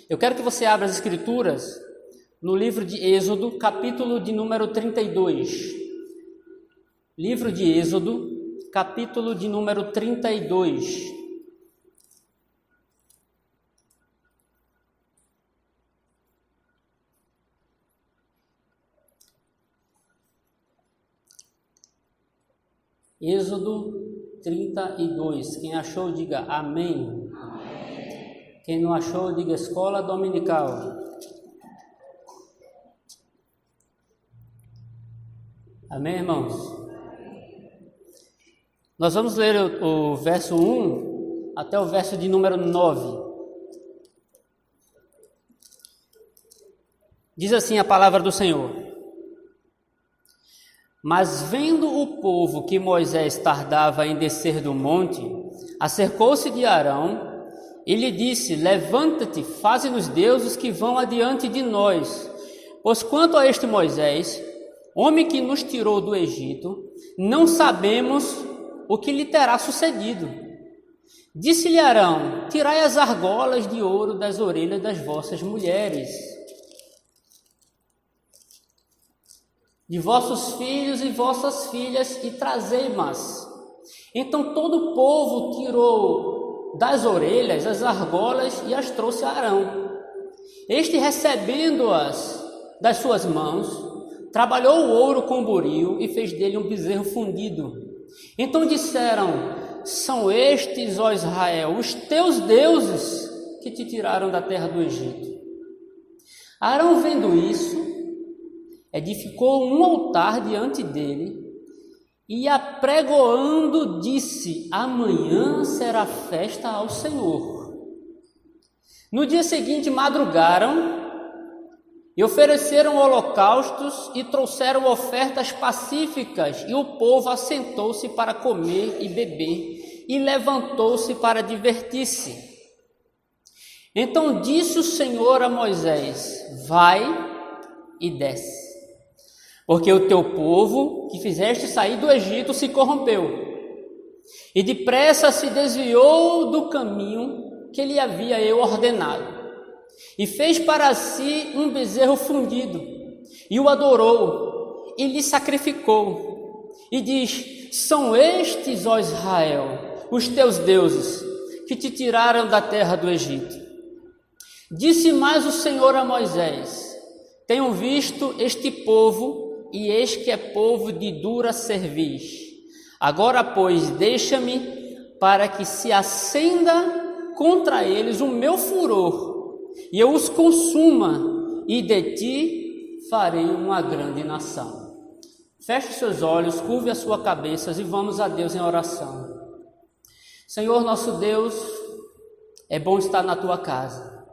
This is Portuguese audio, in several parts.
Eu quero que você abra as Escrituras no livro de Êxodo, capítulo de número 32. Livro de Êxodo, capítulo de número 32. Êxodo 32. Quem achou, diga amém. Amém. Quem não achou, diga escola dominical. Amém, irmãos? Nós vamos ler o verso 1 até o verso de número 9. Diz assim a palavra do Senhor: Mas vendo o povo que Moisés tardava em descer do monte, acercou-se de Arão e lhe disse: Levanta-te, faze-nos deuses que vão adiante de nós. Pois quanto a este Moisés, homem que nos tirou do Egito, não sabemos o que lhe terá sucedido. Disse-lhe Arão: Tirai as argolas de ouro das orelhas das vossas mulheres, de vossos filhos e vossas filhas, e trazei-mas. Então todo o povo tirou das orelhas as argolas e as trouxe a Arão. Este, recebendo-as das suas mãos, trabalhou o ouro com buril e fez dele um bezerro fundido. Então disseram: São estes, ó Israel, os teus deuses que te tiraram da terra do Egito. Arão, vendo isso, edificou um altar diante dele e, apregoando, disse: Amanhã será festa ao Senhor. No dia seguinte madrugaram e ofereceram holocaustos e trouxeram ofertas pacíficas, e o povo assentou-se para comer e beber e levantou-se para divertir-se. Então disse o Senhor a Moisés: Vai e desce, porque o teu povo, que fizeste sair do Egito, se corrompeu, e depressa se desviou do caminho que lhe havia eu ordenado, e fez para si um bezerro fundido, e o adorou, e lhe sacrificou, e diz: São estes, ó Israel, os teus deuses, que te tiraram da terra do Egito. Disse mais o Senhor a Moisés: Tenho visto este povo, e eis que é povo de dura cerviz. Agora, pois, deixa-me para que se acenda contra eles o meu furor, e eu os consuma, e de ti farei uma grande nação. Feche seus olhos, curve as suas cabeças e vamos a Deus em oração. Senhor nosso Deus, é bom estar na tua casa.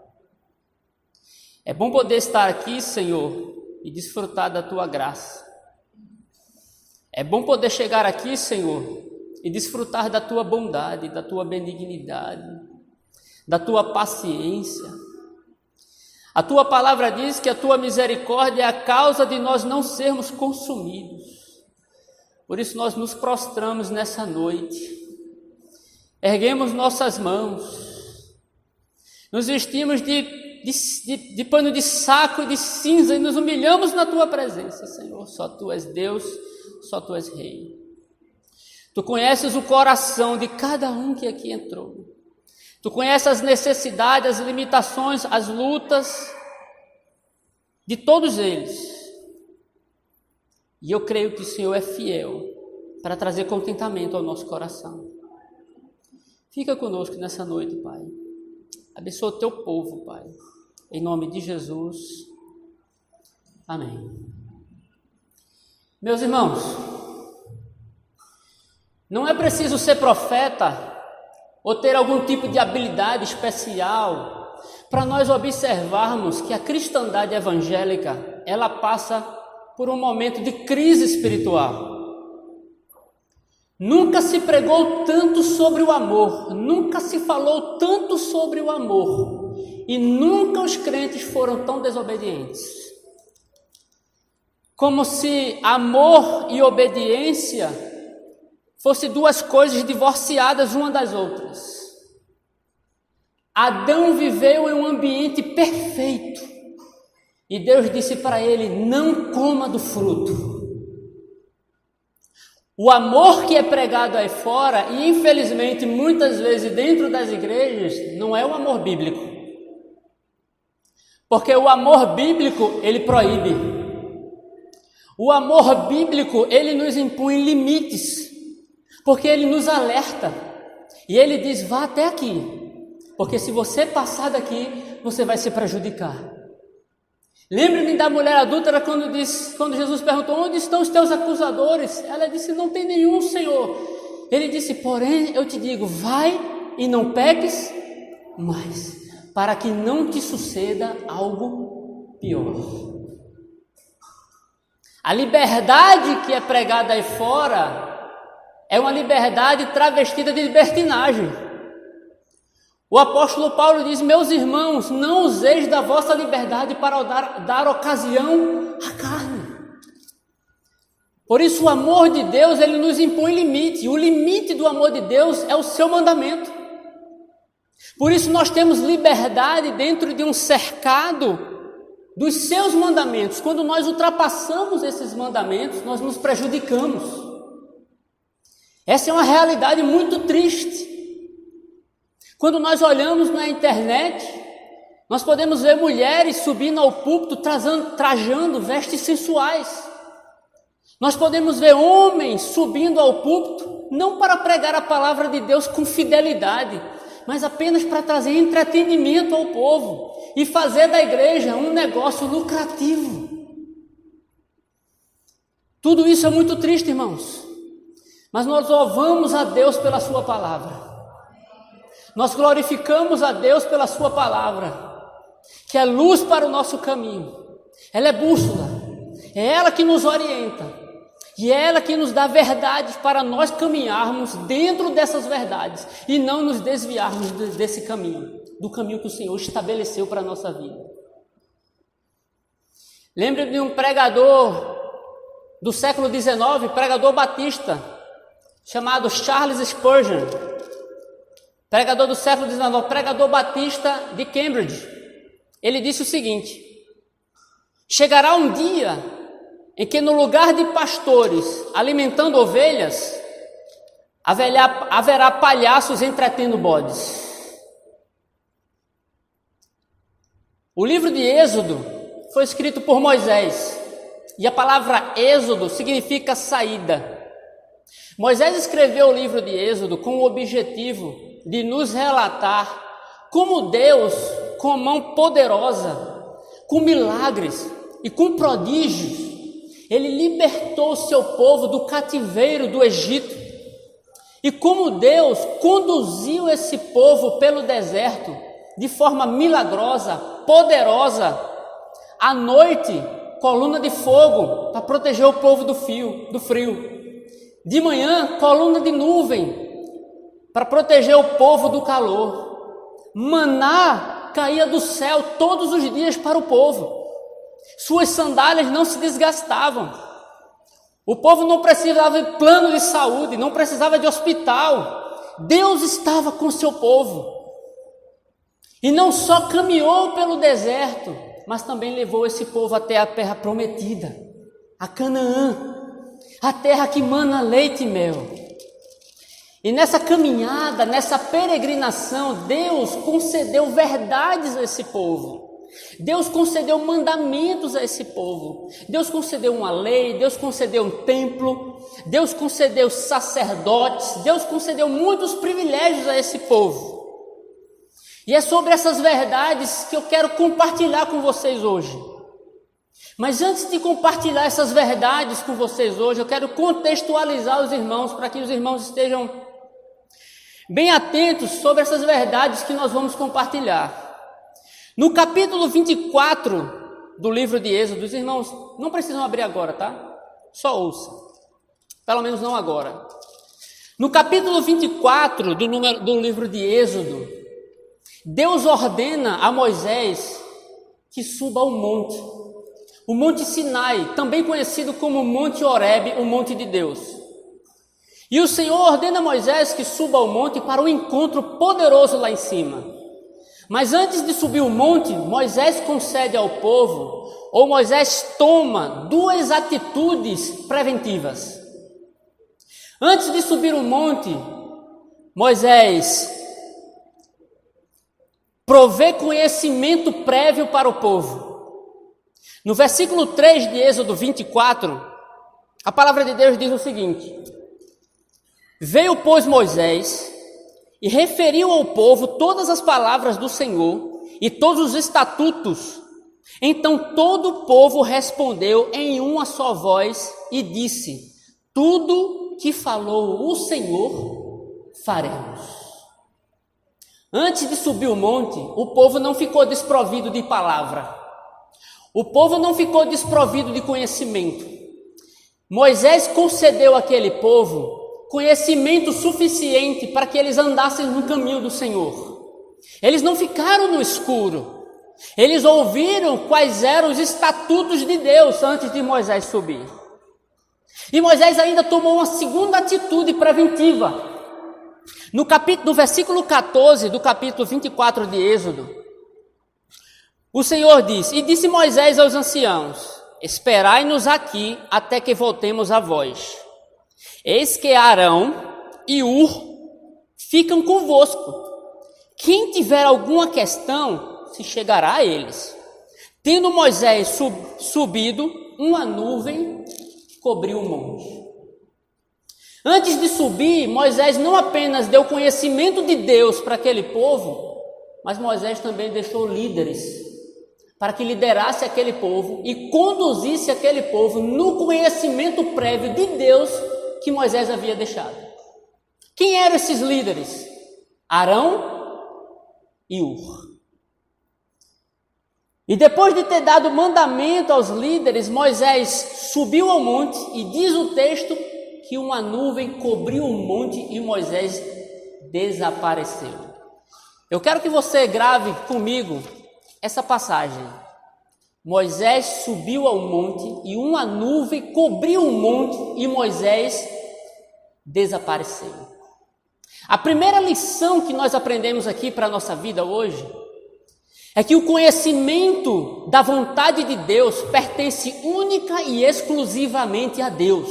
É bom poder estar aqui, Senhor, e desfrutar da tua graça. É bom poder chegar aqui, Senhor, e desfrutar da tua bondade, da tua benignidade, da tua paciência. A tua palavra diz que a tua misericórdia é a causa de nós não sermos consumidos. Por isso nós nos prostramos nessa noite, erguemos nossas mãos, nos vestimos de pano de saco e de cinza e nos humilhamos na tua presença, Senhor. Só tu és Deus, só tu és Rei. Tu conheces o coração de cada um que aqui entrou. Tu conheces as necessidades, as limitações, as lutas de todos eles. E eu creio que o Senhor é fiel para trazer contentamento ao nosso coração. Fica conosco nessa noite, Pai. Abençoa o teu povo, Pai. Em nome de Jesus. Amém. Meus irmãos, não é preciso ser profeta ou ter algum tipo de habilidade especial para nós observarmos que a cristandade evangélica, ela passa por um momento de crise espiritual. Nunca se pregou tanto sobre o amor, nunca se falou tanto sobre o amor, e nunca os crentes foram tão desobedientes. Como se amor e obediência fossem duas coisas divorciadas uma das outras. Adão viveu em um ambiente perfeito. E Deus disse para ele: não coma do fruto. O amor que é pregado aí fora, e infelizmente muitas vezes dentro das igrejas, não é o amor bíblico. Porque o amor bíblico, ele proíbe. O amor bíblico, ele nos impõe limites. Porque ele nos alerta. E ele diz: vá até aqui. Porque se você passar daqui, você vai se prejudicar. Lembre-me da mulher adúltera quando Jesus perguntou: onde estão os teus acusadores? Ela disse: não tem nenhum, Senhor. Ele disse: porém eu te digo, vai e não peques mais, para que não te suceda algo pior. A liberdade que é pregada aí fora é uma liberdade travestida de libertinagem. O apóstolo Paulo diz: meus irmãos, não useis da vossa liberdade para dar ocasião à carne. Por isso o amor de Deus, ele nos impõe limite. O limite do amor de Deus é o seu mandamento. Por isso nós temos liberdade dentro de um cercado dos seus mandamentos. Quando nós ultrapassamos esses mandamentos, nós nos prejudicamos. Essa é uma realidade muito triste. Quando nós olhamos na internet, nós podemos ver mulheres subindo ao púlpito trajando vestes sensuais. Nós podemos ver homens subindo ao púlpito, não para pregar a palavra de Deus com fidelidade, mas apenas para trazer entretenimento ao povo e fazer da igreja um negócio lucrativo. Tudo isso é muito triste, irmãos, mas nós louvamos a Deus pela sua palavra. Nós glorificamos a Deus pela sua palavra, que é luz para o nosso caminho. Ela é bússola, é ela que nos orienta, e é ela que nos dá verdades para nós caminharmos dentro dessas verdades e não nos desviarmos desse caminho, do caminho que o Senhor estabeleceu para a nossa vida. Lembre-me de um pregador do século XIX, pregador batista, chamado Charles Spurgeon. Pregador do século XIX, pregador batista de Cambridge. Ele disse o seguinte: chegará um dia em que no lugar de pastores alimentando ovelhas, haverá palhaços entretendo bodes. O livro de Êxodo foi escrito por Moisés, e a palavra Êxodo significa saída. Moisés escreveu o livro de Êxodo com o objetivo de nos relatar como Deus, com mão poderosa, com milagres e com prodígios, Ele libertou o seu povo do cativeiro do Egito, e como Deus conduziu esse povo pelo deserto de forma milagrosa, poderosa. À noite, coluna de fogo para proteger o povo do frio. De manhã, coluna de nuvem para proteger o povo do calor. Maná caía do céu todos os dias para o povo. Suas sandálias não se desgastavam. O povo não precisava de plano de saúde, não precisava de hospital. Deus estava com seu povo. E não só caminhou pelo deserto, mas também levou esse povo até a terra prometida, a Canaã, a terra que mana leite e mel. E nessa caminhada, nessa peregrinação, Deus concedeu verdades a esse povo. Deus concedeu mandamentos a esse povo. Deus concedeu uma lei, Deus concedeu um templo, Deus concedeu sacerdotes, Deus concedeu muitos privilégios a esse povo. E é sobre essas verdades que eu quero compartilhar com vocês hoje. Mas antes de compartilhar essas verdades com vocês hoje, eu quero contextualizar os irmãos, para que os irmãos estejam bem atentos sobre essas verdades que nós vamos compartilhar. No capítulo 24 do livro de Êxodo, os irmãos não precisam abrir agora, tá? Só ouça. Pelo menos não agora. No capítulo 24 do livro de Êxodo, Deus ordena a Moisés que suba ao monte. O Monte Sinai, também conhecido como Monte Horebe, o Monte de Deus. E o Senhor ordena a Moisés que suba ao monte para um encontro poderoso lá em cima. Mas antes de subir o monte, Moisés concede ao povo, ou Moisés toma duas atitudes preventivas. Antes de subir o monte, Moisés provê conhecimento prévio para o povo. No versículo 3 de Êxodo 24, a palavra de Deus diz o seguinte: Veio, pois, Moisés e referiu ao povo todas as palavras do Senhor e todos os estatutos. Então todo o povo respondeu em uma só voz e disse: Tudo que falou o Senhor, faremos. Antes de subir o monte, o povo não ficou desprovido de palavra. O povo não ficou desprovido de conhecimento. Moisés concedeu àquele povo conhecimento suficiente para que eles andassem no caminho do Senhor. Eles não ficaram no escuro. Eles ouviram quais eram os estatutos de Deus antes de Moisés subir. E Moisés ainda tomou uma segunda atitude preventiva. No versículo 14 do capítulo 24 de Êxodo, o Senhor diz: E disse Moisés aos anciãos: Esperai-nos aqui até que voltemos a vós. Eis que Arão e Hur ficam convosco. Quem tiver alguma questão, se chegará a eles. Tendo Moisés subido, uma nuvem cobriu o monte. Antes de subir, Moisés não apenas deu conhecimento de Deus para aquele povo, mas Moisés também deixou líderes para que liderasse aquele povo e conduzisse aquele povo no conhecimento prévio de Deus que Moisés havia deixado. Quem eram esses líderes? Arão e Hur. E depois de ter dado mandamento aos líderes, Moisés subiu ao monte e diz o texto que uma nuvem cobriu o monte e Moisés desapareceu. Eu quero que você grave comigo essa passagem. Moisés subiu ao monte e uma nuvem cobriu o monte e Moisés desapareceu. A primeira lição que nós aprendemos aqui para a nossa vida hoje é que o conhecimento da vontade de Deus pertence única e exclusivamente a Deus.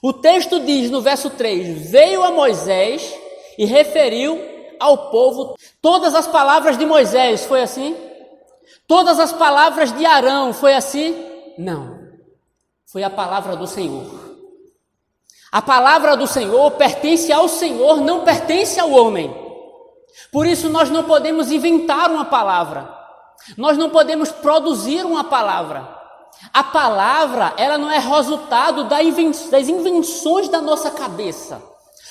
O texto diz no verso 3, veio a Moisés e referiu ao povo todas as palavras de Moisés, foi assim? Todas as palavras de Arão, foi assim? Não, foi a palavra do Senhor. A palavra do Senhor pertence ao Senhor, não pertence ao homem. Por isso nós não podemos inventar uma palavra, nós não podemos produzir uma palavra. A palavra, ela não é resultado das invenções da nossa cabeça,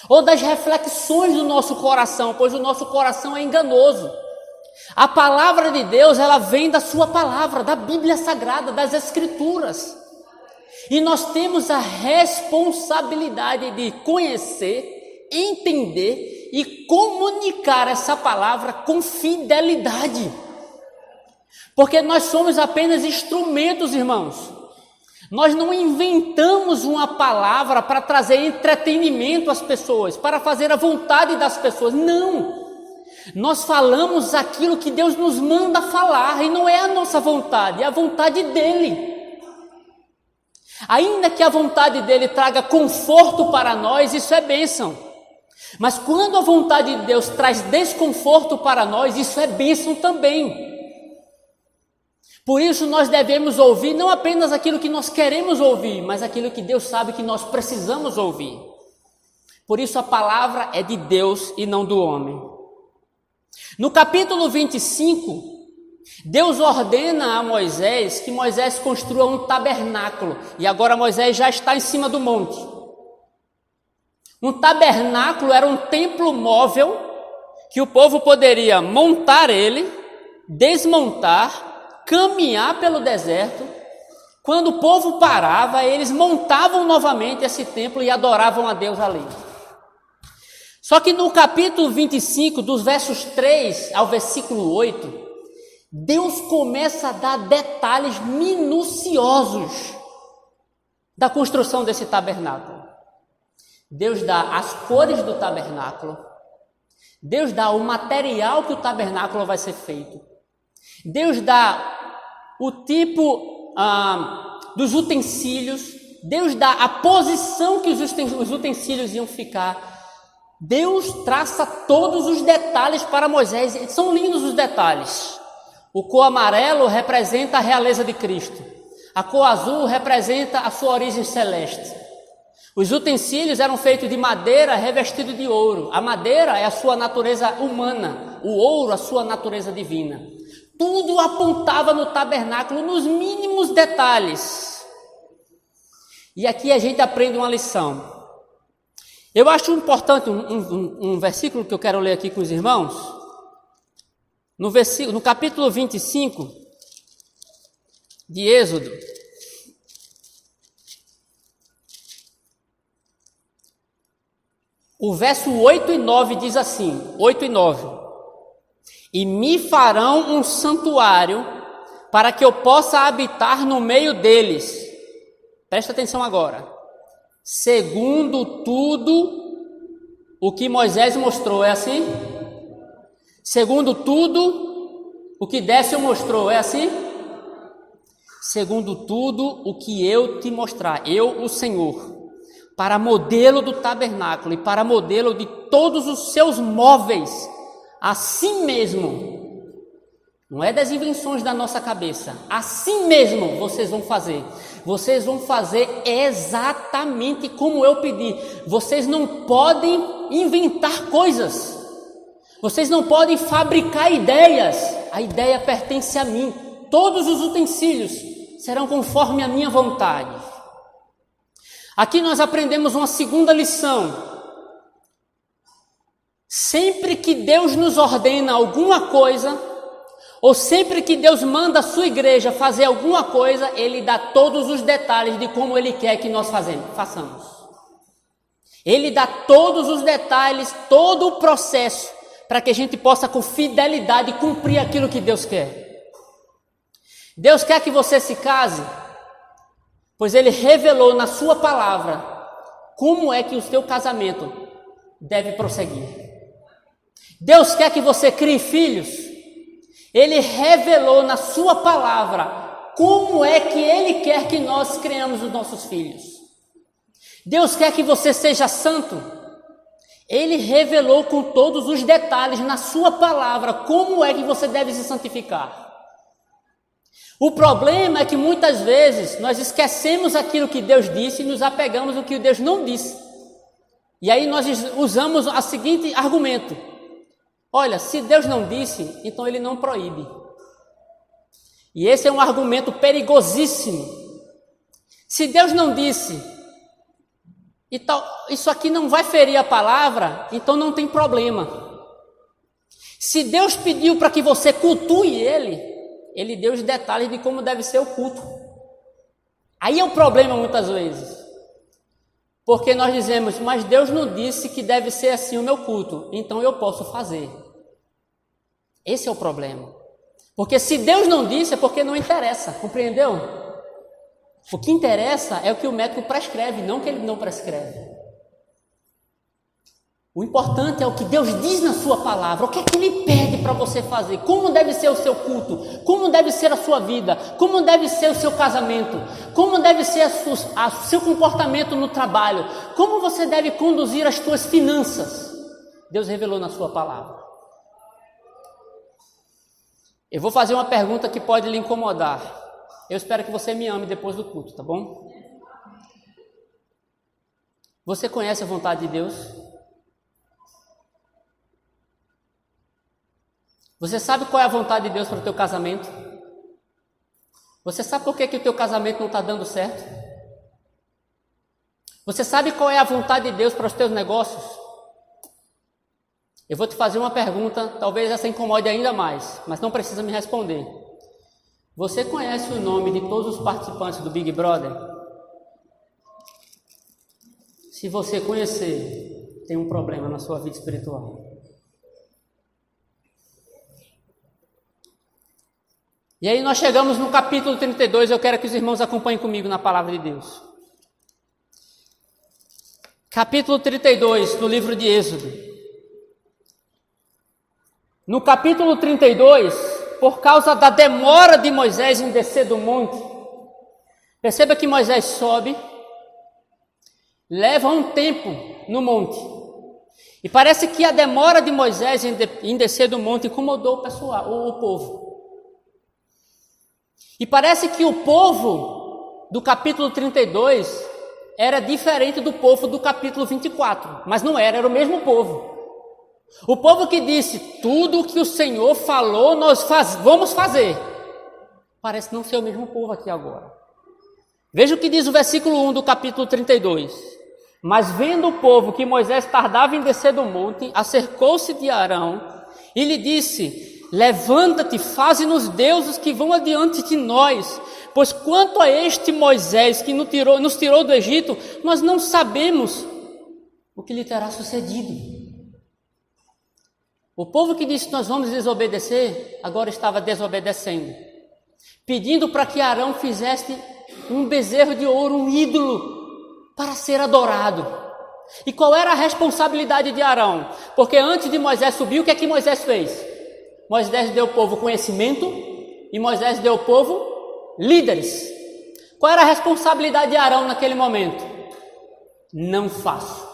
ou das reflexões do nosso coração, pois o nosso coração é enganoso. A palavra de Deus, ela vem da sua palavra, da Bíblia Sagrada, das Escrituras. E nós temos a responsabilidade de conhecer, entender e comunicar essa palavra com fidelidade. Porque nós somos apenas instrumentos, irmãos. Nós não inventamos uma palavra para trazer entretenimento às pessoas, para fazer a vontade das pessoas. Não! Nós falamos aquilo que Deus nos manda falar, e não é a nossa vontade, é a vontade dEle. Ainda que a vontade dEle traga conforto para nós, isso é bênção. Mas quando a vontade de Deus traz desconforto para nós, isso é bênção também. Por isso nós devemos ouvir não apenas aquilo que nós queremos ouvir, mas aquilo que Deus sabe que nós precisamos ouvir. Por isso a palavra é de Deus e não do homem. No capítulo 25, Deus ordena a Moisés que Moisés construa um tabernáculo. E agora Moisés já está em cima do monte. Um tabernáculo era um templo móvel que o povo poderia montar ele, desmontar, caminhar pelo deserto. Quando o povo parava, eles montavam novamente esse templo e adoravam a Deus ali. Só que no capítulo 25, dos versos 3 ao versículo 8, Deus começa a dar detalhes minuciosos da construção desse tabernáculo. Deus dá as cores do tabernáculo, Deus dá o material que o tabernáculo vai ser feito. Deus dá o tipo dos utensílios. Deus dá a posição que os utensílios iam ficar. Deus traça todos os detalhes para Moisés. São lindos os detalhes. O cor amarelo representa a realeza de Cristo. A cor azul representa a sua origem celeste. Os utensílios eram feitos de madeira revestido de ouro. A madeira é a sua natureza humana, o ouro a sua natureza divina. Tudo apontava no tabernáculo nos mínimos detalhes. E aqui a gente aprende uma lição. Eu acho importante um versículo que eu quero ler aqui com os irmãos. No capítulo 25 de Êxodo, o verso 8 e 9 diz assim, 8 e 9. E me farão um santuário para que eu possa habitar no meio deles. Presta atenção agora. Segundo tudo o que Moisés mostrou, é assim? Segundo tudo o que Décio mostrou, é assim? Segundo tudo o que eu te mostrar, eu, o Senhor, para modelo do tabernáculo e para modelo de todos os seus móveis, assim mesmo, não é das invenções da nossa cabeça, assim mesmo vocês vão fazer. Vocês vão fazer exatamente como eu pedi. Vocês não podem inventar coisas. Vocês não podem fabricar ideias. A ideia pertence a mim. Todos os utensílios serão conforme a minha vontade. Aqui nós aprendemos uma segunda lição. Sempre que Deus nos ordena alguma coisa, ou sempre que Deus manda a sua igreja fazer alguma coisa, Ele dá todos os detalhes de como Ele quer que nós façamos. Ele dá todos os detalhes, todo o processo, para que a gente possa com fidelidade cumprir aquilo que Deus quer. Deus quer que você se case, pois Ele revelou na sua palavra como é que o seu casamento deve prosseguir. Deus quer que você crie filhos. Ele revelou na sua palavra como é que Ele quer que nós criamos os nossos filhos. Deus quer que você seja santo. Ele revelou com todos os detalhes na sua palavra como é que você deve se santificar. O problema é que muitas vezes nós esquecemos aquilo que Deus disse e nos apegamos ao que Deus não disse. E aí nós usamos o seguinte argumento: olha, se Deus não disse, então Ele não proíbe. E esse é um argumento perigosíssimo. Se Deus não disse, isso aqui não vai ferir a palavra, então não tem problema. Se Deus pediu para que você cultue Ele deu os detalhes de como deve ser o culto. Aí é o problema muitas vezes. Porque nós dizemos, mas Deus não disse que deve ser assim o meu culto, então eu posso fazer. Esse é o problema. Porque se Deus não disse, é porque não interessa, compreendeu? O que interessa é o que o médico prescreve, não o que ele não prescreve. O importante é o que Deus diz na sua palavra, o que é que Ele pede para você fazer, como deve ser o seu culto, como deve ser a sua vida, como deve ser o seu casamento, como deve ser o seu comportamento no trabalho, como você deve conduzir as suas finanças. Deus revelou na sua palavra. Eu vou fazer uma pergunta que pode lhe incomodar. Eu espero que você me ame depois do culto, tá bom? Você conhece a vontade de Deus? Você sabe qual é a vontade de Deus para o teu casamento? Você sabe por que o teu casamento não está dando certo? Você sabe qual é a vontade de Deus para os teus negócios? Eu vou te fazer uma pergunta, talvez essa incomode ainda mais, mas não precisa me responder. Você conhece o nome de todos os participantes do Big Brother? Se você conhecer, tem um problema na sua vida espiritual. E aí nós chegamos no capítulo 32, eu quero que os irmãos acompanhem comigo na palavra de Deus. Capítulo 32 do livro de Êxodo. no capítulo 32, por causa da demora de Moisés em descer do monte. Perceba que Moisés sobe, leva um tempo no monte. E parece que a demora de Moisés em descer do monte incomodou o pessoal, o povo. E parece que o povo do capítulo 32 era diferente do povo do capítulo 24, mas não era o mesmo povo. O povo que disse, tudo o que o Senhor falou, nós vamos fazer. Parece não ser o mesmo povo aqui agora. Veja o que diz o versículo 1 do capítulo 32. Mas vendo o povo que Moisés tardava em descer do monte, acercou-se de Arão e lhe disse, levanta-te, faze-nos deuses que vão adiante de nós, pois quanto a este Moisés que nos tirou do Egito, nós não sabemos o que lhe terá sucedido. O povo que disse nós vamos desobedecer, agora estava desobedecendo, pedindo para que Arão fizesse um bezerro de ouro, um ídolo, para ser adorado. E qual era a responsabilidade de Arão? Porque antes de Moisés subir, o que é que Moisés fez? Moisés deu ao povo conhecimento e Moisés deu ao povo líderes. Qual era a responsabilidade de Arão naquele momento? Não faço.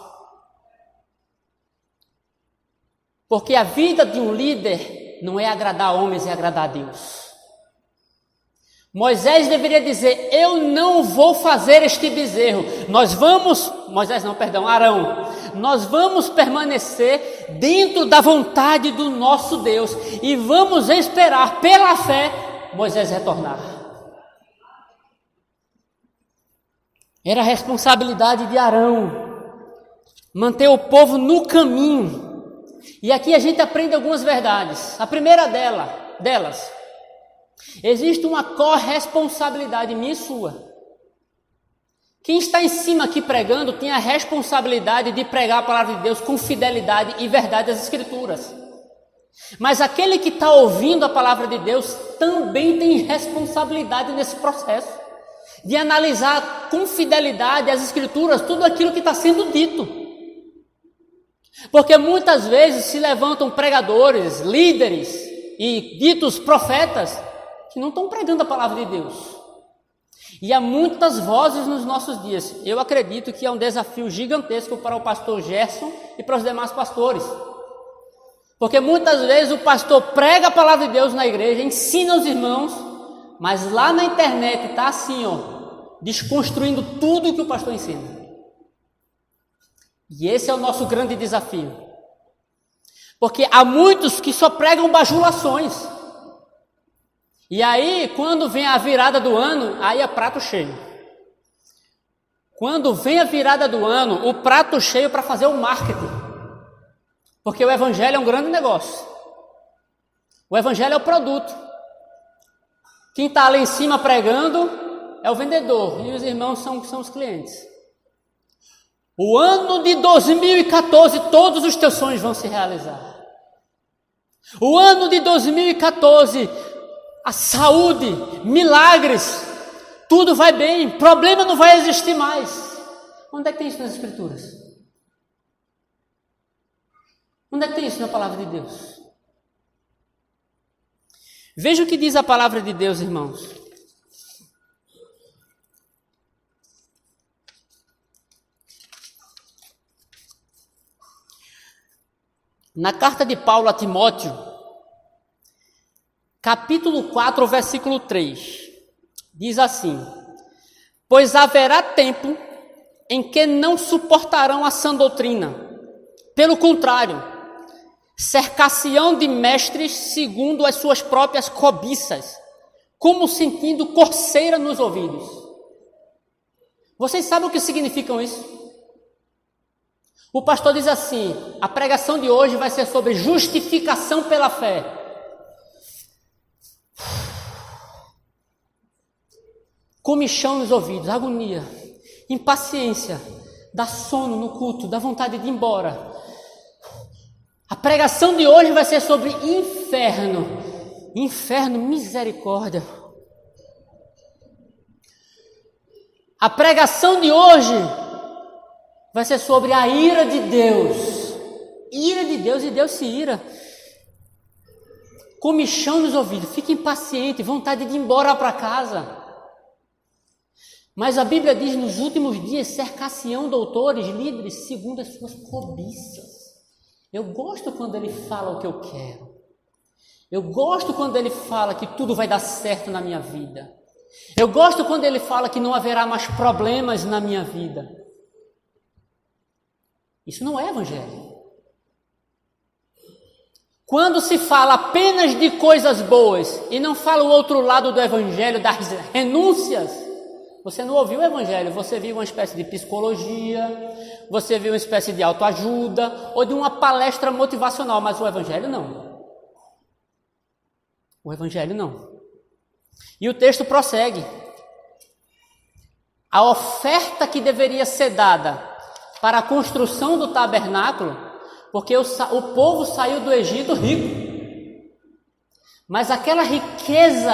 Porque a vida de um líder não é agradar homens, é agradar a Deus. Moisés deveria dizer, eu não vou fazer este bezerro. Arão. Nós vamos permanecer dentro da vontade do nosso Deus e vamos esperar pela fé Moisés retornar. Era a responsabilidade de Arão manter o povo no caminho. E aqui a gente aprende algumas verdades. A primeira delas, existe uma corresponsabilidade minha e sua. Quem está em cima aqui pregando tem a responsabilidade de pregar a palavra de Deus com fidelidade e verdade às Escrituras. Mas aquele que está ouvindo a palavra de Deus também tem responsabilidade nesse processo de analisar com fidelidade as Escrituras tudo aquilo que está sendo dito. Porque muitas vezes se levantam pregadores, líderes e ditos profetas que não estão pregando a palavra de Deus. E há muitas vozes nos nossos dias. Eu acredito que é um desafio gigantesco para o pastor Gerson e para os demais pastores. Porque muitas vezes o pastor prega a palavra de Deus na igreja, ensina os irmãos, mas lá na internet está assim, desconstruindo tudo o que o pastor ensina. E esse é o nosso grande desafio. Porque há muitos que só pregam bajulações. E aí, quando vem a virada do ano, aí é prato cheio. Quando vem a virada do ano, o prato cheio para fazer o marketing. Porque o evangelho é um grande negócio. O evangelho é o produto. Quem está lá em cima pregando é o vendedor. E os irmãos são os clientes. O ano de 2014, todos os teus sonhos vão se realizar. O ano de 2014, a saúde, milagres, tudo vai bem, problema não vai existir mais. Onde é que tem isso nas Escrituras? Onde é que tem isso na palavra de Deus? Veja o que diz a palavra de Deus, irmãos. Na carta de Paulo a Timóteo, capítulo 4, versículo 3, diz assim: pois haverá tempo em que não suportarão a sã doutrina, pelo contrário, cercar-se-ão de mestres segundo as suas próprias cobiças, como sentindo coceira nos ouvidos. Vocês sabem o que significam isso? O pastor diz assim, a pregação de hoje vai ser sobre justificação pela fé. Comichão nos ouvidos, agonia, impaciência, dá sono no culto, dá vontade de ir embora. A pregação de hoje vai ser sobre inferno. Inferno, misericórdia. A pregação de hoje vai ser sobre a ira de Deus. Ira de Deus, e Deus se ira. comichão nos ouvidos, fica impaciente, vontade de ir embora para casa. Mas a Bíblia diz, nos últimos dias cercar-se-ão doutores, líderes, segundo as suas cobiças. Eu gosto quando ele fala o que eu quero. Eu gosto quando ele fala que tudo vai dar certo na minha vida. Eu gosto quando ele fala que não haverá mais problemas na minha vida. Isso não é evangelho. Quando se fala apenas de coisas boas e não fala o outro lado do evangelho, das renúncias, você não ouviu o evangelho, você viu uma espécie de psicologia, você viu uma espécie de autoajuda ou de uma palestra motivacional, mas o evangelho não. O evangelho não. E o texto prossegue. A oferta que deveria ser dada para a construção do tabernáculo, porque o povo saiu do Egito rico, mas aquela riqueza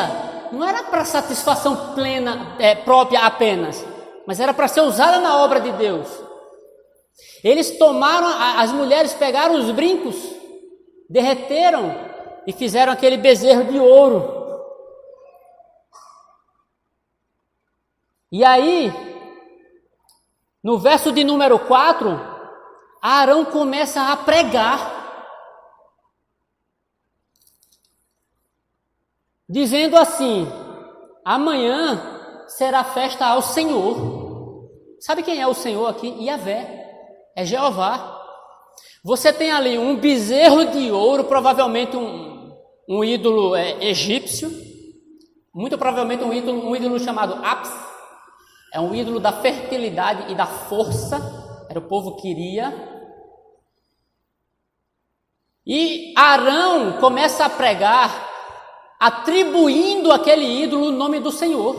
não era para satisfação plena, própria apenas, mas era para ser usada na obra de Deus. Eles tomaram, as mulheres pegaram os brincos, derreteram e fizeram aquele bezerro de ouro. E aí, no verso de número 4, Arão começa a pregar, dizendo assim: amanhã será festa ao Senhor. Sabe quem é o Senhor aqui? Yahvé, é Jeová. Você tem ali um bezerro de ouro, provavelmente um ídolo egípcio, muito provavelmente um ídolo chamado Apis. É um ídolo da fertilidade e da força, era o povo que queria. E Arão começa a pregar, atribuindo àquele ídolo o nome do Senhor.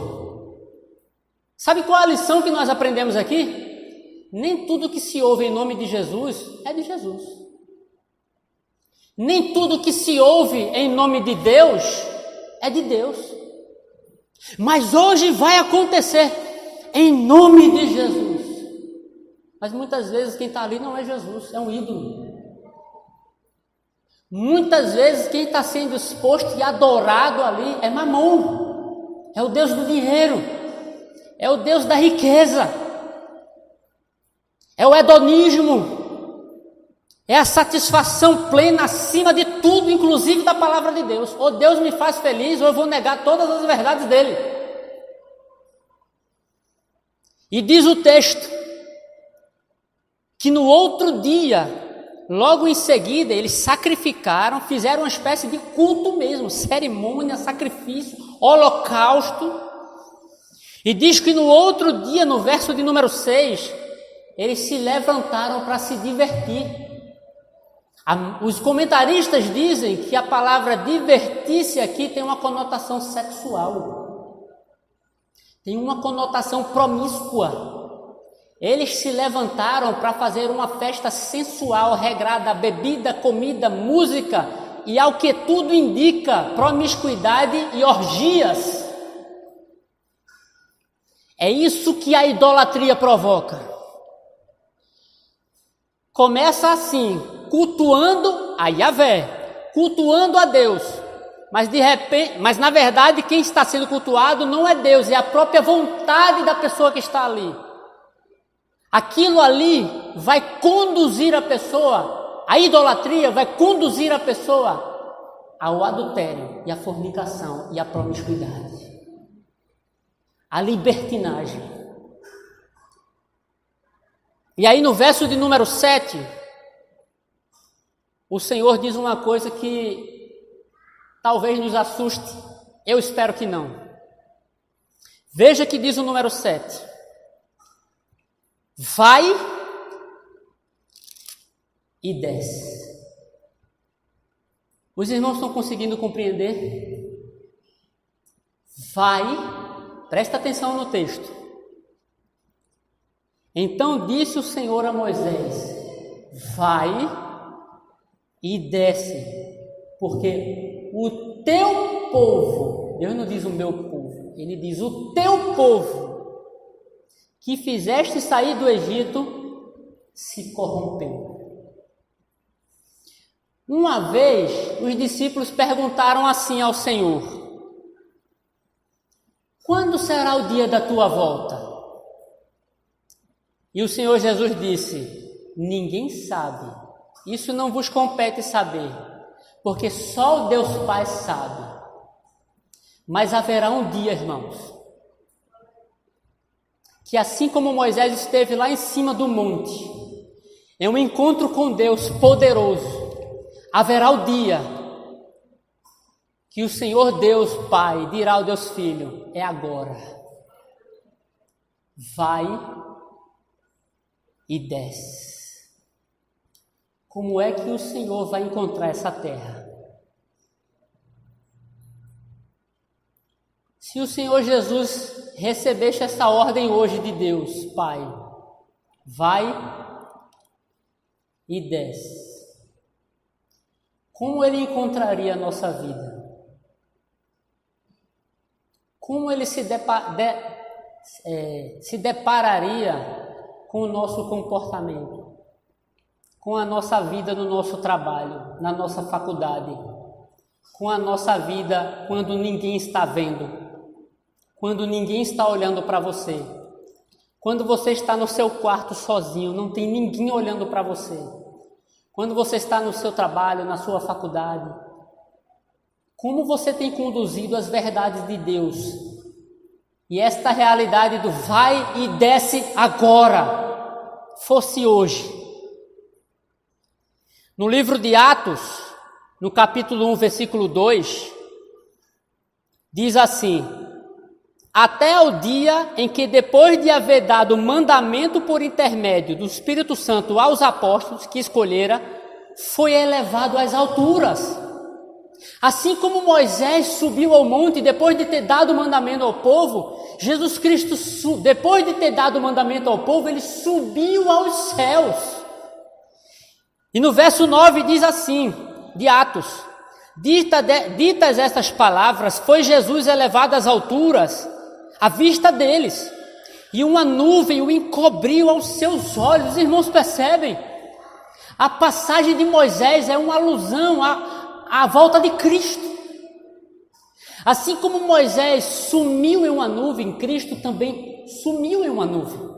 Sabe qual é a lição que nós aprendemos aqui? Nem tudo que se ouve em nome de Jesus é de Jesus. Nem tudo que se ouve em nome de Deus é de Deus. Mas hoje vai acontecer em nome de Jesus. Mas muitas vezes quem está ali não é Jesus, é um ídolo. Muitas vezes quem está sendo exposto e adorado ali é Mamon, é o Deus do dinheiro, é o Deus da riqueza, é o hedonismo, é a satisfação plena acima de tudo, inclusive da palavra de Deus. Ou Deus me faz feliz, ou eu vou negar todas as verdades dele. E diz o texto que no outro dia, logo em seguida, eles sacrificaram, fizeram uma espécie de culto mesmo, cerimônia, sacrifício, holocausto. E diz que no outro dia, no verso de número 6, eles se levantaram para se divertir. Os comentaristas dizem que a palavra divertir-se aqui tem uma conotação sexual. Tem uma conotação promíscua. Eles se levantaram para fazer uma festa sensual, regrada a bebida, comida, música e, ao que tudo indica, promiscuidade e orgias. É isso que a idolatria provoca. Começa assim, cultuando a Yahvé, cultuando a Deus. Mas de repente, na verdade quem está sendo cultuado não é Deus, é a própria vontade da pessoa que está ali. Aquilo ali vai conduzir a pessoa, a idolatria vai conduzir a pessoa ao adultério e à fornicação e à promiscuidade, à libertinagem. E aí no verso de número 7, o Senhor diz uma coisa que talvez nos assuste, eu espero que não. Veja que diz o número 7. Vai e desce. Os irmãos estão conseguindo compreender? Vai, presta atenção no texto. Então disse o Senhor a Moisés: vai e desce, porque o teu povo, Deus não diz o meu povo, ele diz o teu povo, que fizeste sair do Egito, se corrompeu. Uma vez, os discípulos perguntaram assim ao Senhor: quando será o dia da tua volta? E o Senhor Jesus disse: ninguém sabe, isso não vos compete saber, porque só o Deus Pai sabe. Mas haverá um dia, irmãos, que assim como Moisés esteve lá em cima do monte, em um encontro com Deus poderoso, haverá o dia que o Senhor Deus Pai dirá ao Deus Filho: é agora, vai e desce. Como é que o Senhor vai encontrar essa terra? Se o Senhor Jesus recebesse essa ordem hoje de Deus, Pai, vai e desce, como Ele encontraria a nossa vida? Como Ele se depararia com o nosso comportamento, com a nossa vida no nosso trabalho, na nossa faculdade, com a nossa vida quando ninguém está vendo, quando ninguém está olhando para você, quando você está no seu quarto sozinho, não tem ninguém olhando para você, quando você está no seu trabalho, na sua faculdade? Como você tem conduzido as verdades de Deus? E esta realidade do vai e desce agora, fosse hoje. No livro de Atos, no capítulo 1, versículo 2, diz assim: até ao dia em que, depois de haver dado mandamento por intermédio do Espírito Santo aos apóstolos que escolhera, foi elevado às alturas. Assim como Moisés subiu ao monte depois de ter dado mandamento ao povo, Jesus Cristo, depois de ter dado mandamento ao povo, ele subiu aos céus. E no verso 9 diz assim, de Atos: ditas estas palavras, foi Jesus elevado às alturas, à vista deles, e uma nuvem o encobriu aos seus olhos. Os irmãos percebem? A passagem de Moisés é uma alusão à volta de Cristo. Assim como Moisés sumiu em uma nuvem, Cristo também sumiu em uma nuvem.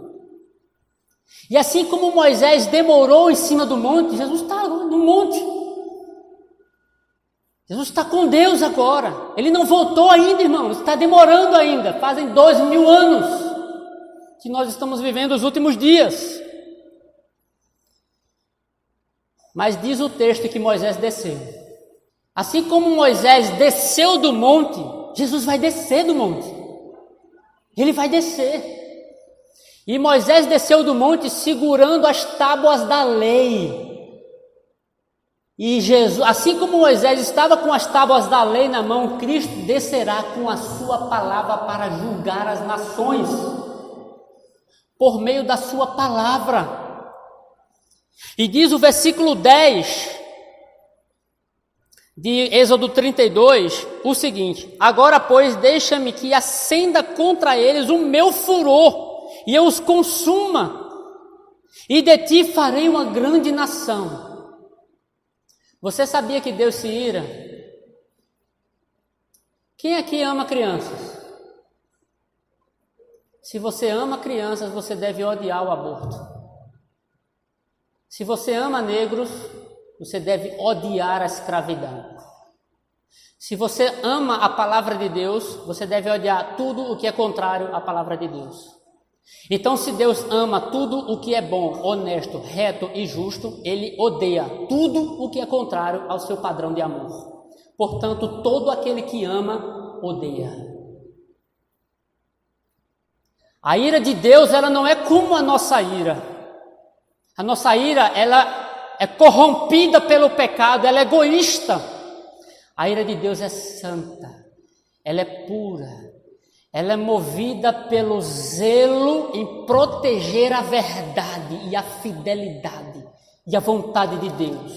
E assim como Moisés demorou em cima do monte, Jesus está no monte. Jesus está com Deus agora. Ele não voltou ainda, irmãos. Está demorando ainda. Fazem 2000 anos que nós estamos vivendo os últimos dias. Mas diz o texto que Moisés desceu. Assim como Moisés desceu do monte, Jesus vai descer do monte. Ele vai descer. E Moisés desceu do monte segurando as tábuas da lei. E Jesus, assim como Moisés estava com as tábuas da lei na mão, Cristo descerá com a sua palavra para julgar as nações, por meio da sua palavra. E diz o versículo 10 de Êxodo 32 o seguinte: agora, pois, deixa-me que acenda contra eles o meu furor, e eu os consuma, e de ti farei uma grande nação. Você sabia que Deus se ira? Quem aqui ama crianças? Se você ama crianças, você deve odiar o aborto. Se você ama negros, você deve odiar a escravidão. Se você ama a palavra de Deus, você deve odiar tudo o que é contrário à palavra de Deus. Então, se Deus ama tudo o que é bom, honesto, reto e justo, Ele odeia tudo o que é contrário ao seu padrão de amor. Portanto, todo aquele que ama, odeia. A ira de Deus, ela não é como a nossa ira. A nossa ira, ela é corrompida pelo pecado, ela é egoísta. A ira de Deus é santa, ela é pura. Ela é movida pelo zelo em proteger a verdade e a fidelidade e a vontade de Deus.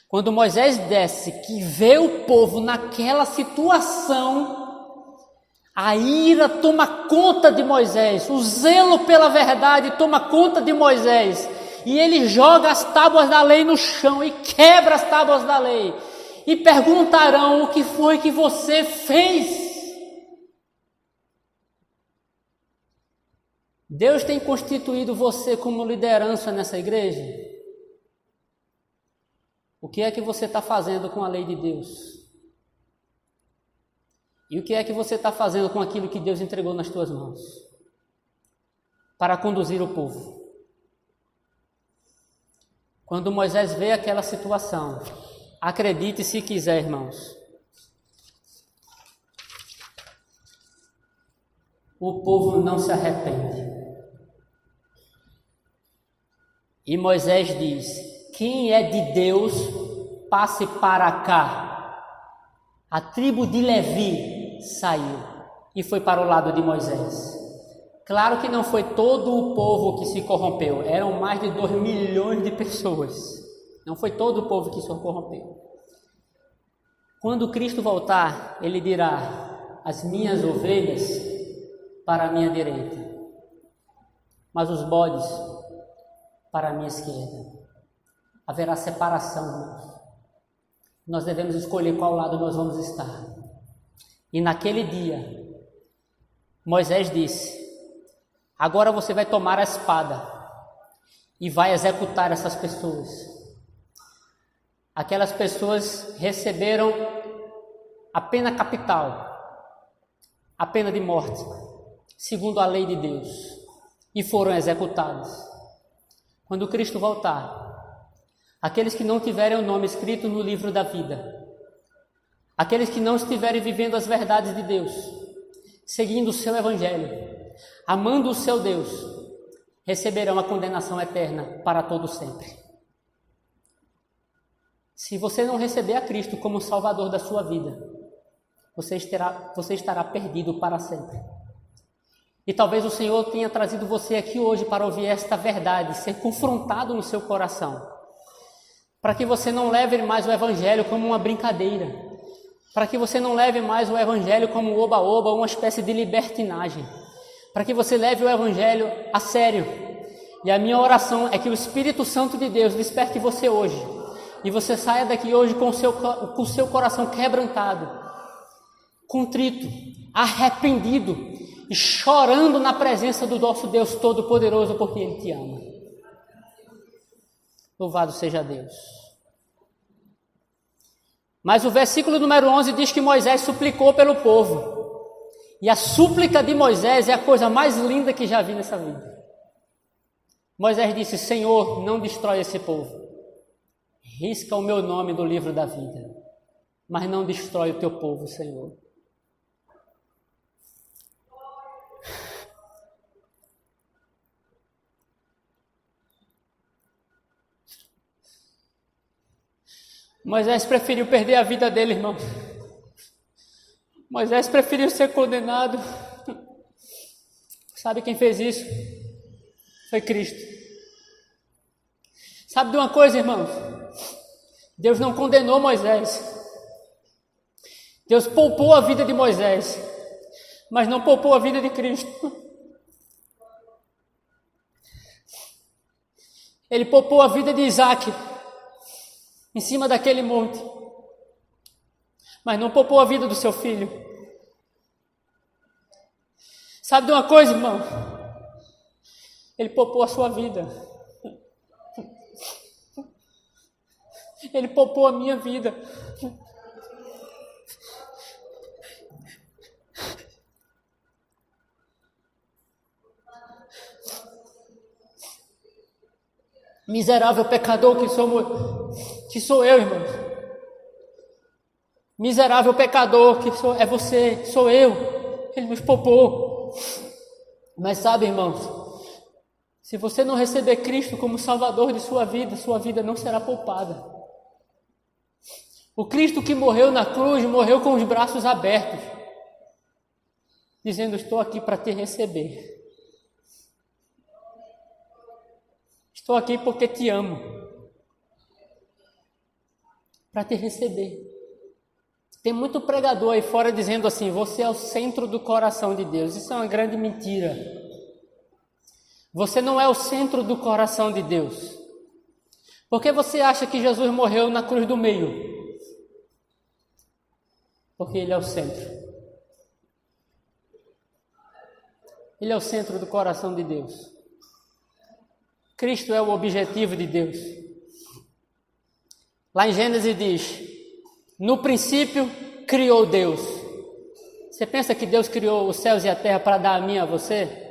Quando Moisés desce, que vê o povo naquela situação, a ira toma conta de Moisés, o zelo pela verdade toma conta de Moisés. e ele joga as tábuas da lei no chão e quebra as tábuas da lei. E perguntarão: o que foi que você fez? Deus tem constituído você como liderança nessa igreja? O que é que você está fazendo com a lei de Deus? E o que é que você está fazendo com aquilo que Deus entregou nas tuas mãos? Para conduzir o povo. Quando Moisés vê aquela situação, acredite se quiser, irmãos, o povo não se arrepende. E Moisés diz: quem é de Deus, passe para cá. A tribo de Levi saiu e foi para o lado de Moisés. Claro que não foi todo o povo que se corrompeu, eram mais de 2 milhões de pessoas. Não foi todo o povo que se corrompeu. Quando Cristo voltar, ele dirá: as minhas ovelhas para a minha direita, mas os bodes para a minha esquerda. Haverá separação, irmãos. Nós devemos escolher qual lado nós vamos estar. E naquele dia, Moisés disse: agora você vai tomar a espada e vai executar essas pessoas. Aquelas pessoas receberam a pena capital, a pena de morte, segundo a lei de Deus, e foram executadas. Quando Cristo voltar, aqueles que não tiverem o nome escrito no livro da vida, aqueles que não estiverem vivendo as verdades de Deus, seguindo o seu evangelho, amando o seu Deus, receberão a condenação eterna para todo sempre. Se você não receber a Cristo como Salvador da sua vida, você estará perdido para sempre. E talvez o Senhor tenha trazido você aqui hoje para ouvir esta verdade, ser confrontado no seu coração, para que você não leve mais o evangelho como uma brincadeira, para que você não leve mais o evangelho como um oba-oba, uma espécie de libertinagem, para que você leve o evangelho a sério. E a minha oração é que o Espírito Santo de Deus desperte você hoje, e você saia daqui hoje com o seu coração quebrantado, contrito, arrependido e chorando na presença do nosso Deus Todo-Poderoso, porque Ele te ama. Louvado seja Deus. Mas o versículo número 11 diz que Moisés suplicou pelo povo. E a súplica de Moisés é a coisa mais linda que já vi nessa vida. Moisés disse: Senhor, não destrói esse povo. Risca o meu nome do livro da vida, mas não destrói o teu povo, Senhor. Moisés preferiu perder a vida dele, irmão. Moisés preferiu ser condenado. Sabe quem fez isso? Foi Cristo. Sabe de uma coisa, irmãos? Deus não condenou Moisés. Deus poupou a vida de Moisés, mas não poupou a vida de Cristo. Ele poupou a vida de Isaac em cima daquele monte, mas não poupou a vida do seu filho. Sabe de uma coisa, irmão? Ele poupou a sua vida. Ele poupou a minha vida. Miserável pecador que sou eu, irmãos. Miserável pecador é você, sou eu. Ele nos poupou. Mas sabe, irmãos, se você não receber Cristo como Salvador de sua vida não será poupada. O Cristo que morreu na cruz, morreu com os braços abertos, dizendo: estou aqui para te receber. Estou aqui porque te amo, para te receber. Tem muito pregador aí fora dizendo assim: você é o centro do coração de Deus. Isso é uma grande mentira. Você não é o centro do coração de Deus. Por que você acha que Jesus morreu na cruz do meio? Porque Ele é o centro. Ele é o centro do coração de Deus. Cristo é o objetivo de Deus. Lá em Gênesis diz: no princípio criou Deus. Você pensa que Deus criou os céus e a terra para dar a mim e a você?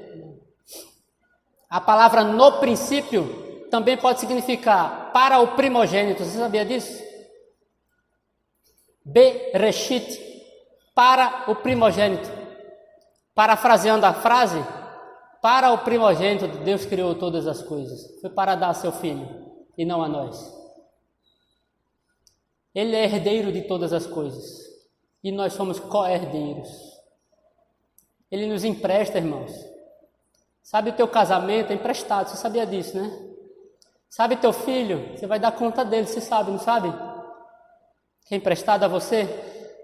A palavra no princípio também pode significar para o primogênito. Você sabia disso? Bereshit, para o primogênito. Parafraseando a frase, para o primogênito Deus criou todas as coisas. Foi para dar a seu filho e não a nós. Ele é herdeiro de todas as coisas e nós somos co-herdeiros. Ele nos empresta, irmãos. Sabe o teu casamento é emprestado, você sabia disso, né? Sabe teu filho, você vai dar conta dele, você sabe, não sabe? Que é emprestado a você.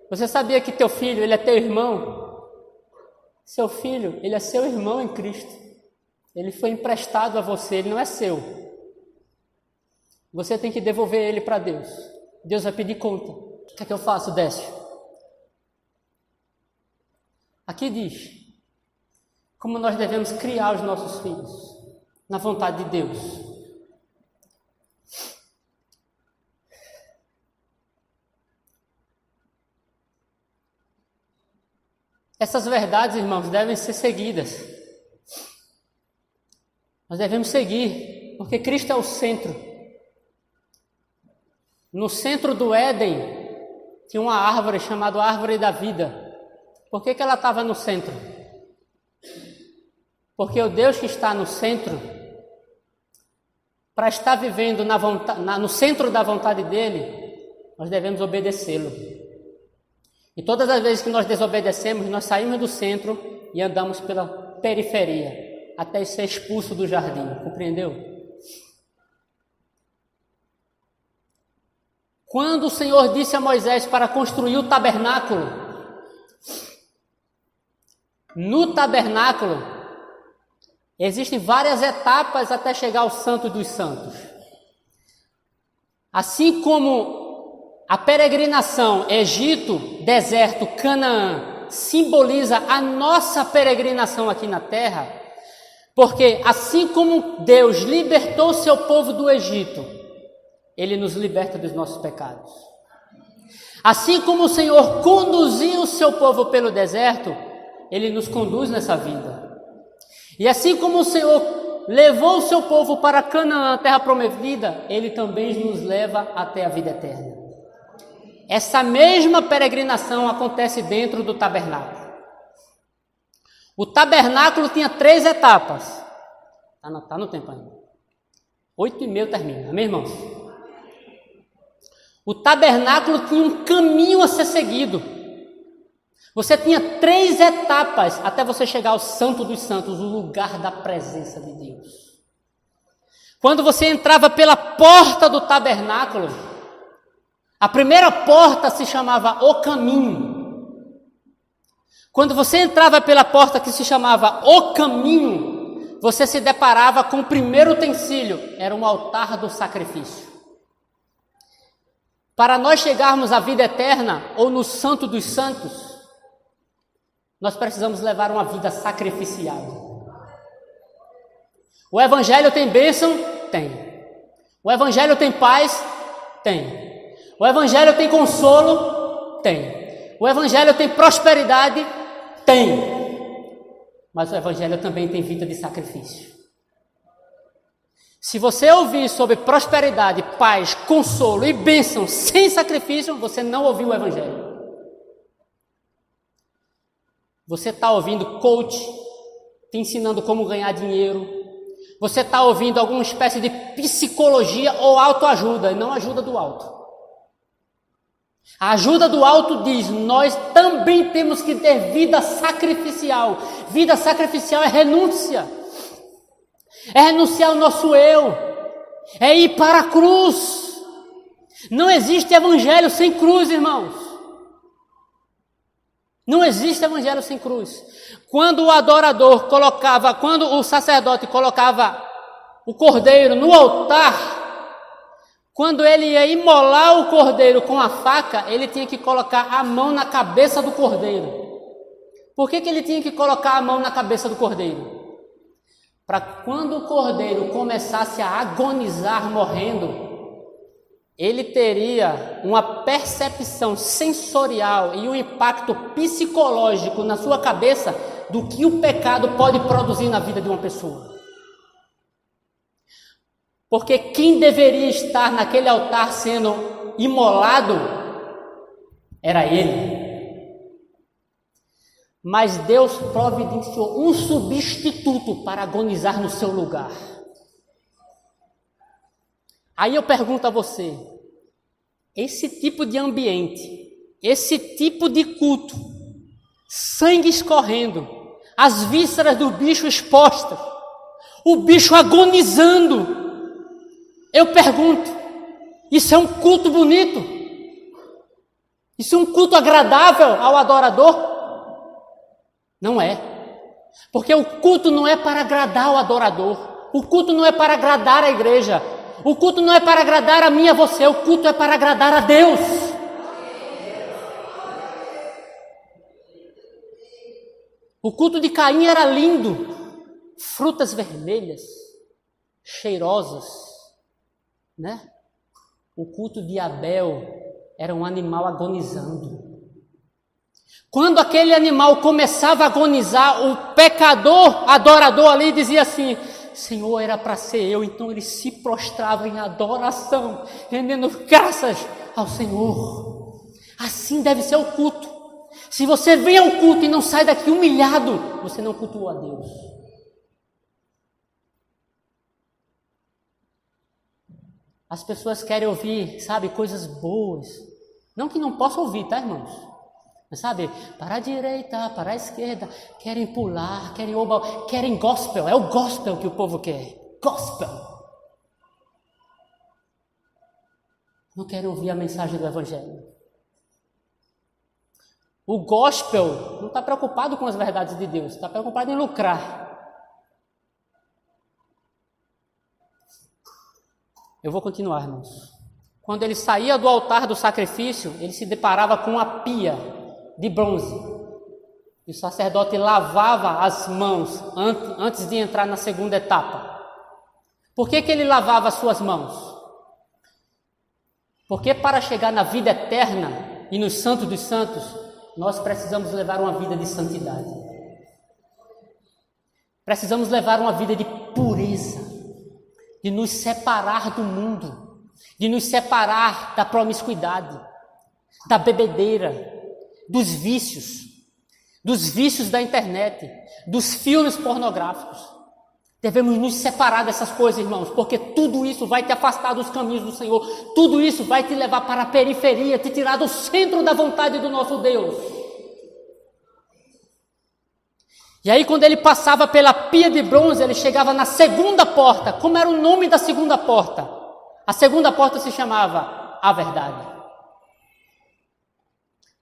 Você sabia que teu filho, ele é teu irmão? Seu filho, ele é seu irmão em Cristo. Ele foi emprestado a você, ele não é seu. Você tem que devolver ele para Deus. Deus vai pedir conta. O que é que eu faço, Décio? Aqui diz como nós devemos criar os nossos filhos na vontade de Deus. Essas verdades, irmãos, devem ser seguidas. Nós devemos seguir, porque Cristo é o centro. No centro do Éden tinha uma árvore chamada Árvore da Vida. Por que ela estava no centro? Porque o Deus que está no centro, para estar vivendo no centro da vontade dele, nós devemos obedecê-lo. E todas as vezes que nós desobedecemos, nós saímos do centro e andamos pela periferia, até ser expulso do jardim, compreendeu? Quando o Senhor disse a Moisés para construir o tabernáculo, no tabernáculo, existem várias etapas até chegar ao Santo dos Santos. Assim como a peregrinação Egito, deserto, Canaã, simboliza a nossa peregrinação aqui na terra, porque assim como Deus libertou seu povo do Egito, Ele nos liberta dos nossos pecados. Assim como o Senhor conduziu o seu povo pelo deserto, Ele nos conduz nessa vida. E assim como o Senhor levou o seu povo para Canaã, a terra prometida, Ele também nos leva até a vida eterna. Essa mesma peregrinação acontece dentro do tabernáculo. O tabernáculo tinha 3 etapas. Está no tempo ainda. 8h30 termina, amém, irmãos? O tabernáculo tinha um caminho a ser seguido. Você tinha 3 etapas até você chegar ao Santo dos Santos, o lugar da presença de Deus. Quando você entrava pela porta do tabernáculo, a primeira porta se chamava o caminho. Quando você entrava pela porta que se chamava o caminho, você se deparava com o primeiro utensílio, era um altar do sacrifício. Para nós chegarmos à vida eterna ou no Santo dos Santos, nós precisamos levar uma vida sacrificial. O Evangelho tem bênção? Tem. O Evangelho tem paz? Tem. O Evangelho tem consolo? Tem. O Evangelho tem prosperidade? Tem. Mas o Evangelho também tem vida de sacrifício. Se você ouvir sobre prosperidade, paz, consolo e bênção sem sacrifício, você não ouviu o Evangelho. Você está ouvindo coach, te ensinando como ganhar dinheiro. Você está ouvindo alguma espécie de psicologia ou autoajuda, e não ajuda do alto. A ajuda do alto diz, nós também temos que ter vida sacrificial. Vida sacrificial é renúncia. É renunciar ao nosso eu. É ir para a cruz. Não existe evangelho sem cruz, irmãos. Não existe evangelho sem cruz. Quando o sacerdote colocava o cordeiro no altar, quando ele ia imolar o cordeiro com a faca, ele tinha que colocar a mão na cabeça do cordeiro. Por que ele tinha que colocar a mão na cabeça do cordeiro? Para quando o cordeiro começasse a agonizar morrendo, ele teria uma percepção sensorial e um impacto psicológico na sua cabeça do que o pecado pode produzir na vida de uma pessoa. Porque quem deveria estar naquele altar sendo imolado era ele. Mas Deus providenciou um substituto para agonizar no seu lugar. Aí eu pergunto a você, esse tipo de ambiente, esse tipo de culto, sangue escorrendo, as vísceras do bicho expostas, o bicho agonizando, eu pergunto, isso é um culto bonito? Isso é um culto agradável ao adorador? Não é. Porque o culto não é para agradar o adorador. O culto não é para agradar a igreja. O culto não é para agradar a mim e a você. O culto é para agradar a Deus. O culto de Caim era lindo. Frutas vermelhas, cheirosas, né? O culto de Abel era um animal agonizando. Quando aquele animal começava a agonizar, o pecador adorador ali dizia assim, Senhor, era para ser eu. Então ele se prostrava em adoração, rendendo graças ao Senhor. Assim deve ser o culto. Se você vem ao culto e não sai daqui humilhado, você não cultuou a Deus. As pessoas querem ouvir, sabe, coisas boas. Não que não possam ouvir, tá, irmãos? Mas sabe, para a direita, para a esquerda, querem pular, querem gospel. É o gospel que o povo quer. Gospel. Não querem ouvir a mensagem do Evangelho. O gospel não está preocupado com as verdades de Deus, está preocupado em lucrar. Eu vou continuar, irmãos. Quando ele saía do altar do sacrifício, ele se deparava com uma pia de bronze. E o sacerdote lavava as mãos antes de entrar na segunda etapa. Por que ele lavava as suas mãos? Porque para chegar na vida eterna e no santo dos santos, nós precisamos levar uma vida de santidade. Precisamos levar uma vida de pureza, de nos separar do mundo, de nos separar da promiscuidade, da bebedeira, dos vícios da internet, dos filmes pornográficos. Devemos nos separar dessas coisas, irmãos, porque tudo isso vai te afastar dos caminhos do Senhor, tudo isso vai te levar para a periferia, te tirar do centro da vontade do nosso Deus. E aí quando ele passava pela pia de bronze, ele chegava na segunda porta. Como era o nome da segunda porta? A segunda porta se chamava A Verdade.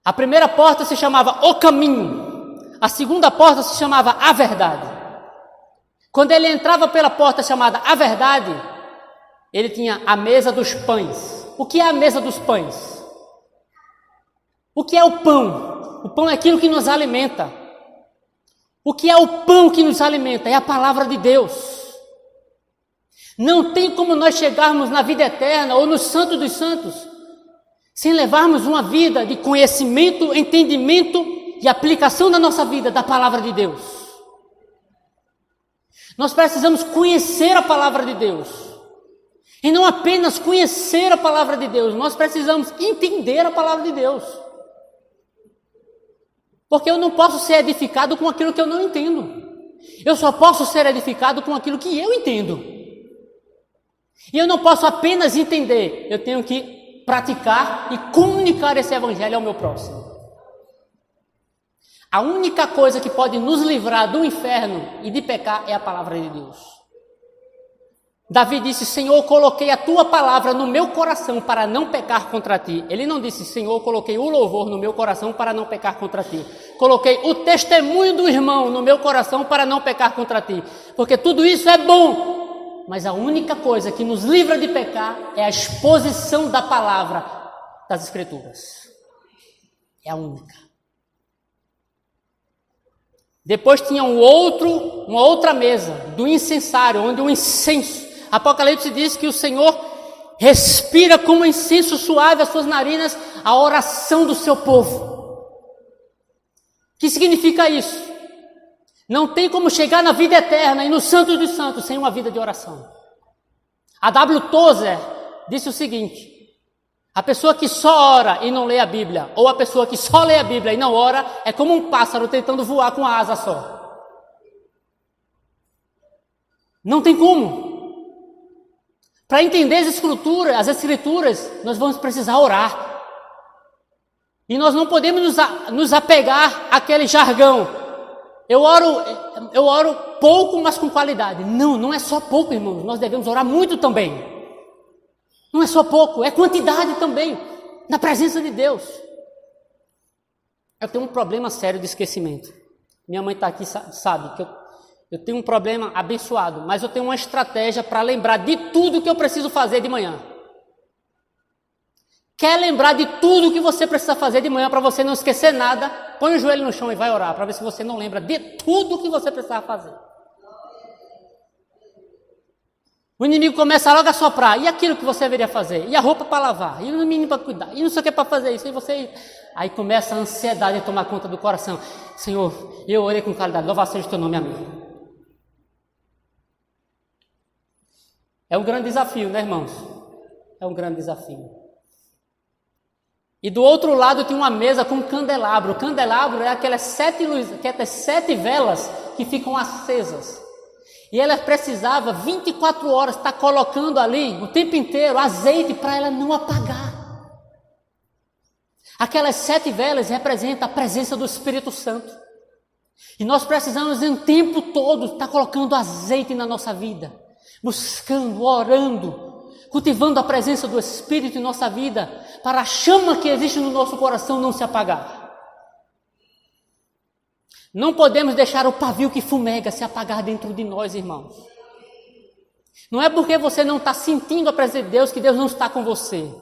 A primeira porta se chamava O Caminho. A segunda porta se chamava A Verdade. Quando ele entrava pela porta chamada A Verdade, ele tinha a mesa dos pães. O que é a mesa dos pães? O que é o pão? O pão é aquilo que nos alimenta. O que é o pão que nos alimenta? É a palavra de Deus. Não tem como nós chegarmos na vida eterna ou no santo dos santos sem levarmos uma vida de conhecimento, entendimento e aplicação na nossa vida da palavra de Deus. Nós precisamos conhecer a palavra de Deus. E não apenas conhecer a palavra de Deus, nós precisamos entender a palavra de Deus. Porque eu não posso ser edificado com aquilo que eu não entendo. Eu só posso ser edificado com aquilo que eu entendo. E eu não posso apenas entender, eu tenho que praticar e comunicar esse evangelho ao meu próximo. A única coisa que pode nos livrar do inferno e de pecar é a palavra de Deus. Davi disse: Senhor, coloquei a tua palavra no meu coração para não pecar contra ti. Ele não disse: Senhor, coloquei o louvor no meu coração para não pecar contra ti. Coloquei o testemunho do irmão no meu coração para não pecar contra ti. Porque tudo isso é bom, mas a única coisa que nos livra de pecar é a exposição da palavra das Escrituras. É a única. Depois tinha uma outra mesa do incensário, onde o incenso, Apocalipse diz que o Senhor respira como incenso suave às suas narinas a oração do seu povo. O que significa isso? Não tem como chegar na vida eterna e no Santo dos Santos sem uma vida de oração. A W. Tozer disse o seguinte: a pessoa que só ora e não lê a Bíblia, ou a pessoa que só lê a Bíblia e não ora, é como um pássaro tentando voar com a asa só. Não tem como. Para entender as Escrituras, nós vamos precisar orar. E nós não podemos nos apegar àquele jargão. Eu oro pouco, mas com qualidade. Não é só pouco, irmãos. Nós devemos orar muito também. Não é só pouco, é quantidade também, na presença de Deus. Eu tenho um problema sério de esquecimento. Minha mãe está aqui, sabe que eu tenho um problema abençoado, mas eu tenho uma estratégia para lembrar de tudo que eu preciso fazer de manhã. Quer lembrar de tudo que você precisa fazer de manhã para você não esquecer nada? Põe o joelho no chão e vai orar, para ver se você não lembra de tudo que você precisa fazer. O inimigo começa logo a soprar. E aquilo que você deveria fazer? E a roupa para lavar? E o menino para cuidar? E não sei o que para fazer isso? E você... Aí começa a ansiedade a tomar conta do coração. Senhor, eu orei com qualidade. Louvado seja o teu nome, amém. É um grande desafio, né, irmãos? É um grande desafio. E do outro lado tem uma mesa com um candelabro. O candelabro é aquelas 7 velas que ficam acesas. E ela precisava 24 horas estar colocando ali o tempo inteiro azeite para ela não apagar. Aquelas 7 velas representam a presença do Espírito Santo. E nós precisamos o tempo todo estar colocando azeite na nossa vida. Buscando, orando, cultivando a presença do Espírito em nossa vida, para a chama que existe no nosso coração não se apagar. Não podemos deixar o pavio que fumega se apagar dentro de nós, irmãos. Não é porque você não está sentindo a presença de Deus que Deus não está com você.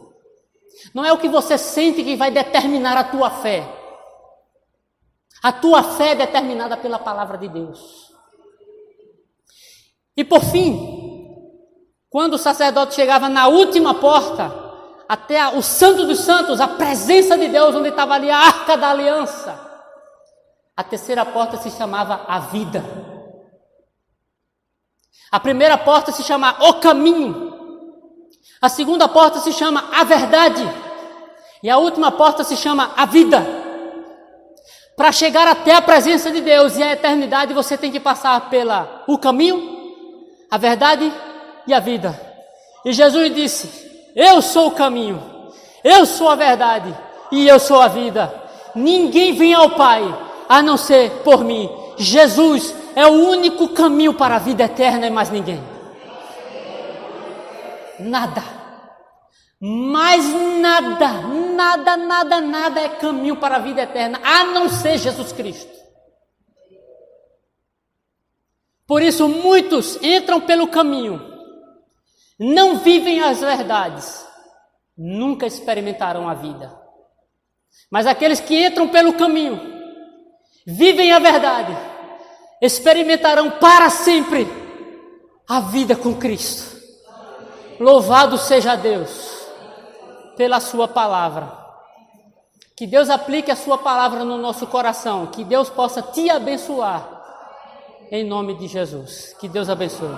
Não é o que você sente que vai determinar a tua fé. A tua fé é determinada pela palavra de Deus. E por fim, quando o sacerdote chegava na última porta, até o Santo dos Santos, a presença de Deus, onde estava ali a Arca da Aliança, a terceira porta se chamava a vida. A primeira porta se chama o caminho. A segunda porta se chama a verdade. E a última porta se chama a vida. Para chegar até a presença de Deus e a eternidade, você tem que passar o caminho, a verdade e a vida. E Jesus disse: eu sou o caminho, eu sou a verdade e eu sou a vida. Ninguém vem ao Pai a não ser por mim. Jesus é o único caminho para a vida eterna e mais ninguém. Nada, mais nada é caminho para a vida eterna, a não ser Jesus Cristo. Por isso muitos entram pelo caminho, não vivem as verdades, nunca experimentarão a vida. Mas aqueles que entram pelo caminho, vivem a verdade, experimentarão para sempre a vida com Cristo. Louvado seja Deus pela sua palavra. Que Deus aplique a sua palavra no nosso coração. Que Deus possa te abençoar. Em nome de Jesus. Que Deus abençoe.